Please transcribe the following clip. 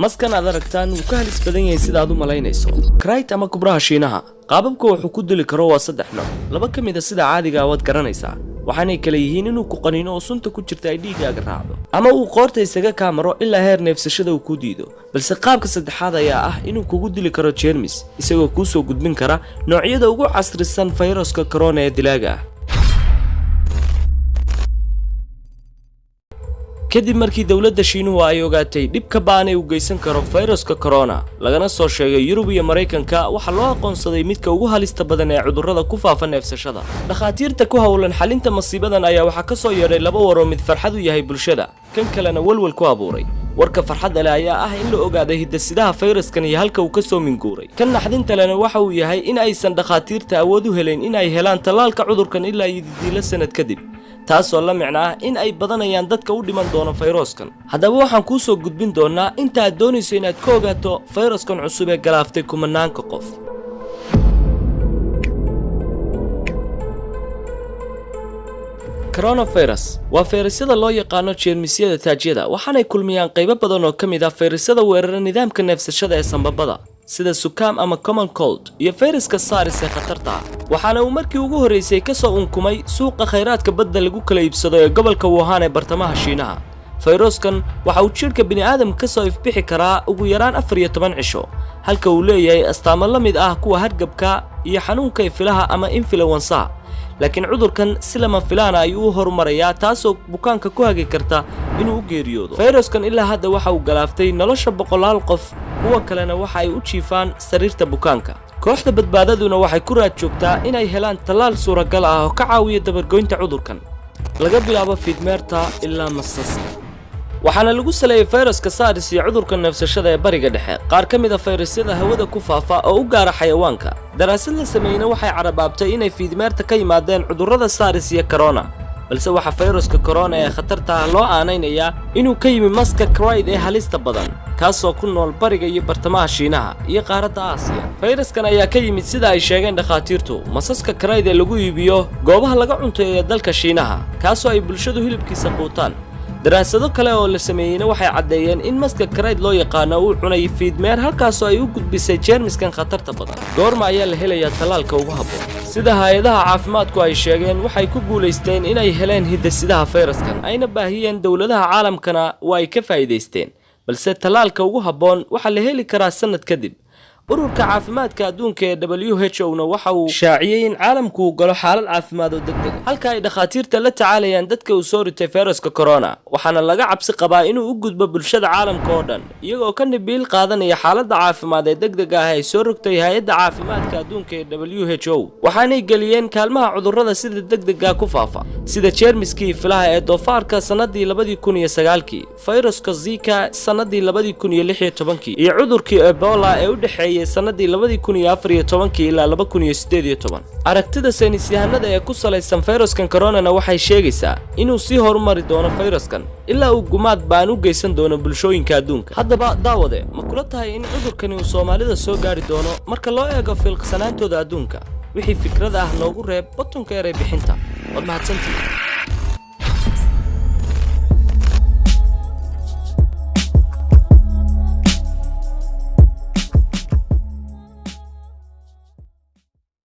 maskan aad aragtaan wuu ka halis badan yahay sida aad u malaynayso. Crite ama kubraha Shiinaha qaababka wuxuu ku dili karo waa saddex nooc. Laba ka mid ah sida caadiga ah waad garanaysaa. waxaanay kala yihiin inuu ku qaniino oo sunta ku jirta ay dhiigaaga raacdo ama uu qoorta isaga kaamaro ilaa heer neefsashada uu ku diido. balse qaabka saddexaad ayaa ah inuu kugu dili karo jeermis isagoo ku soo gudbin kara noocyada ugu casrisan fayraska corona ee dilaaga ah. kadib markii dawladda Shiinuhu ay ogaatay dhibka baan u geysan karo fayraska corona lagana soo sheegay Yurub iyo Mareykanka waxa loo aqoonsaday midka ugu halista badan ee cudurrada ku faafa neefsashada. dhakhaatiirta ku hawlan xalinta masiibadan ayaa waxa ka soo yeeray laba waro mid farxad u yahay bulshada kan kalena walwal ku abuuray. warka farxadda leh ayaa ah in la ogaaday hidasidaha fayraskan iyo halka uu ka soo minguuray. kan naxdinta lehna waxa uu yahay in aysan dhakhaatiirta awood u helayn in ay helaan talaalka cudurkan ilaa diila sanad kadib. taasoo la micno ah in ay badanayaan dadka u dhiman doona fayraskan. haddaba waxaan ku soo gudbin doonaa inta aad doonayso inaad ka ogaato fayraskan cusub ee galaaftay kumanaanka qof. coronavirus waa fayrasyada loo yaqaano jeermisyada taajyada waxaanay kulmiyaan qaybo badan oo ka mid ah fayrasyada weerara nidaamka neefsashada ee sanbabada sida sukaam ama common cold iyo fayraska SARS ee khatarta ah. waxaana uu markii ugu horeysay ka soo unkumay suuqa khayraadka badda lagu kala iibsado ee gobolka Wuhan ee bartamaha Shiinaha. fayraskan waxa uu jirka bini'aadamka ka soo ifbixi karaa ugu yaraan 14 cisho halka uu leeyahay astaamo la mid ah kuwa hargabka iyo xanuunka filaha ama influenza. laakiin cudurkan si lama filaan ah ayuu horumarayaa taasoo bukaanka ku hagi karta inuu u geeriyoodo. fayraskan ilaa hadda waxa uu galaaftay nolosha boqolaal qof kuwa kalena waxa ay u jiifaan sariirta bukaanka. kooxda badbaadaduna waxay ku raad joogtaa inay helaan talaal suuragal ah oo ka caawiya dabargoynta cudurkan laga bilaabo fiidmeerta ilaa masaska. waxaana lagu saleeyay fayraska SARS iyo cudurka neefsashada ee bariga dhexe qaar ka mid ah fayrasyada hawada ku faafa oo u gaara xayawaanka. daraasad la sameeyay waxay carabaabtay inay fiidmeerta ka yimaadeen cudurrada SARS iyo corona balse waxa fayraska corona ee khatarta ah loo aanaynayaa inuu ka yimi maska Crite ee halista badan kaasoo ku nool bariga iyo bartamaha Shiinaha iyo qaaradda Aasiya. fayraskan ayaa ka yimid sida ay sheegeen dhakhaatiirtu masaska Crite ee lagu iibiyo goobaha laga cunteeyo ee dalka Shiinaha kaasoo ay bulshadu hilibkiisa quutaan. daraasado kale oo la sameeyayna waxay cadeeyeen in maska Crite loo yaqaan uu cunay fiidmeer halkaasoo ay u gudbisay jeermiskan khatarta badan. goorma ayaa la helayaa talaalka ugu habboon? sida hay'adaha caafimaadku ay sheegeen waxay ku guuleysteen inay heleen hidasidaha fayraskan ayna baahiyeen dawladaha caalamkana waa ay ka faa'iideysteen balse talaalka ugu habboon waxa la heli karaa sanad kadib. ururka caafimaadka adduunka ee WHO-na waxa uu shaaciyay in caalamku uu galo xaalad caafimaad oo degdeg ah halka ay dhakhaatiirta la tacaalayaan dadka uu soo ritay fayraska corona. waxaana laga cabsi qabaa inuu u gudbo bulshada caalamka oo dhan iyagoo ka nibiil qaadanaya xaaladda caafimaad ee degdega ah ay soo rogtay hay'adda caafimaadka adduunka ee WHO. waxaanay geliyeen kaalmaha cudurrada sida degdega ku faafa sida jeermiskii filaha ee doofaarka sanadii 2009, fayraska Zika sanadii 2016 iyo cudurkii Ebola ee u dhexeeyay sanadii 2014 ilaa 2018. aragtida saynisyahanada ee ku salaysan fayraskan corona waxay sheegaysaa inuu sii horumari doono fayraskan ilaa uu gumaad baan u geysan doono bulshooyinka adduunka. haddaba daawade ma kula tahay in cudurkani uu Soomaalida soo gaari doono marka loo eego filqsanaantooda adduunka? wixii fikrad ah noogu reeb buttonka eray bixinta. wad mahadsantihiin.